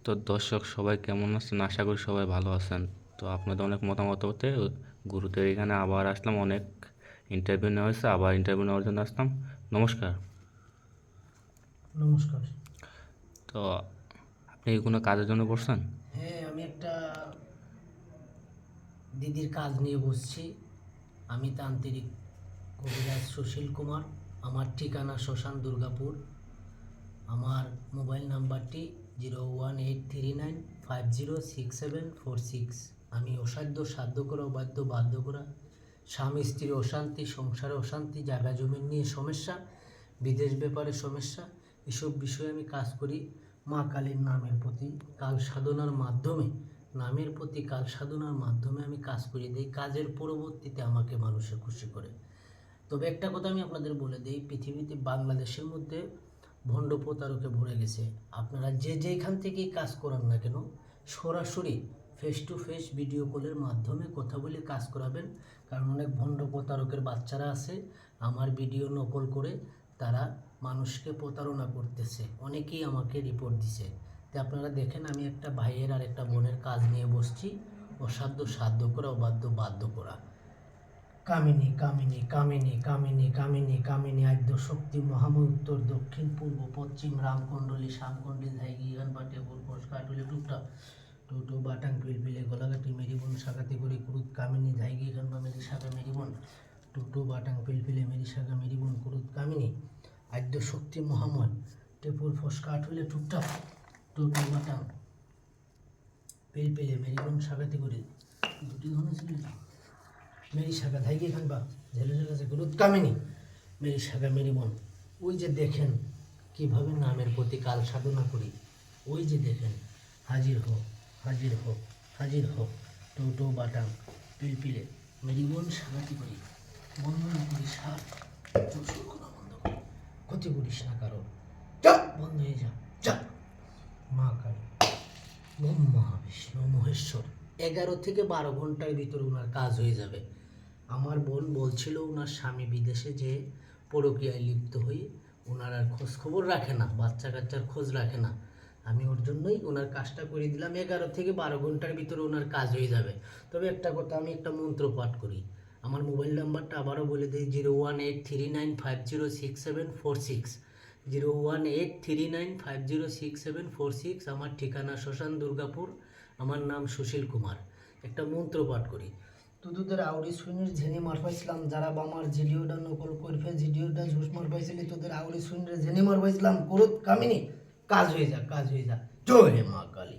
তো দর্শক সবাই কেমন আছেন? আশা করি সবাই ভালো আছেন। তো আপনাদের অনেক মতামত হতে গুরুদের এখানে আবার আসলাম। অনেক ইন্টারভিউ নেওয়া হয়েছে, আবার ইন্টারভিউ নেওয়ার জন্য আসলাম। নমস্কার। নমস্কার। তো আপনি কি কোনো কাজের জন্য করছেন? হ্যাঁ, আমি একটা দিদির কাজ নিয়ে বসছি। আমি তান্ত্রিক কবিরাজ সুশীল কুমার। আমার ঠিকানা শ্মশান দুর্গাপুর। আমার মোবাইল নাম্বারটি 0183950674 আমি অসাধ্য সাধ্য করা অবাধ্য বাধ্য করা, স্বামী স্ত্রীর অশান্তি, সংসারে অশান্তি, জায়গা জমি নিয়ে সমস্যা, বিদেশ ব্যাপারে সমস্যা, এসব বিষয়ে আমি কাজ করি। মা কালীর নামের প্রতি কাল সাধনার মাধ্যমে আমি কাজ করি দিই। কাজের পরবর্তীতে আমাকে মানুষে খুশি করে। তবে একটা কথা আমি আপনাদের বলে দিই, পৃথিবীতে বাংলাদেশের মধ্যে ভণ্ড প্রতারকে ভরে গেছে। আপনারা যেখান থেকেই কাজ করান না কেন, সরাসরি ফেস টু ফেস ভিডিও কলের মাধ্যমে কথা বলে কাজ করাবেন। কারণ অনেক ভণ্ড প্রতারকের বাচ্চারা আছে, আমার ভিডিও নকল করে তারা মানুষকে প্রতারণা করতেছে। অনেকেই আমাকে রিপোর্ট দিছে। তো আপনারা দেখেন, আমি একটা ভাইয়ের আর একটা বোনের কাজ নিয়ে বসছি। অসাধ্য সাধ্য করা, অবাধ্য বাধ্য করা। কামিনী কামিনী কামিনী কামিনী কামিনী কামিনী আদ্য শক্তি মহাময় উত্তর দক্ষিণ পূর্ব পশ্চিম রামকুণ্ডলী শ্যামকুণ্ডলী ধাইগি ইহান পাটে পুরপোষ কাটুলি টুকটা টোটো বাটাং পিলপিলে গলাঘাটি মেরিবন শাখাতে করে কুরুত কামিনী ধাইগি ইহান বা মেরি শাখা মেরিবন টোটো বাটাং পিলপিলে মেরি শাখা মেরিবন কুরুত কামিনী আদ্য শক্তি মহাময় টেপুর ফোস কাটুলে টুকটা টোটো বাটাং পিলপিলে মেরিবন শাখাতে করে দুটি ধরনের ছিল মেরি শাখা ধাইকে খান বা ঝেলের কাছে গুরুত কামিনী মেরি শাখা মেরি বোন। ওই যে দেখেন কীভাবে নামের প্রতি কাল সাধনা করি। ওই যে দেখেন, হাজির হোক হাজির হোক হাজির হোক টোটো বাটাম পিলপিলে মেরি বোন শাখাতি করি। বন্ধ না করি সার চোর করা বন্ধ করি, ক্ষতি করিস না কারো, যা বন্ধ হয়ে যা যা। মা কালী ব্রহ্মা বিষ্ণু মহেশ্বর 11 থেকে 12 ঘন্টার ভিতরে ওনার কাজ হয়ে যাবে। আমার বোন বলছিল ওনার স্বামী বিদেশে যে পরকীয়ায় লিপ্ত হয়ে ওনার আর খোঁজ খবর রাখে না, বাচ্চা কাচ্চার খোঁজ রাখে না। আমি ওর জন্যই ওনার কাজটা করে দিলাম। 11 থেকে 12 ঘন্টার ভিতরে ওনার কাজ হয়ে যাবে। তবে একটা কথা, আমি একটা মন্ত্র পাঠ করি। আমার মোবাইল নাম্বারটা আবারও বলে দিই, 0183950674 0183950674। আমার ঠিকানা শ্মশান দুর্গাপুর। আমার নাম সুশীল কুমার। একটা মন্ত্র পাঠ করি। তোদের আউরি শুনির ঝেনি মার পাইছিলাম, যারা বামার জিডিওটা নকল করবে, জিডিওটা ঝুস মার পাইছিলি, তোদের আউরি শুনির ঝেনি মার পাইছিলাম, করত কামিনী কাজ হয়ে যা কাজ হয়ে যা। জয় মা কালী।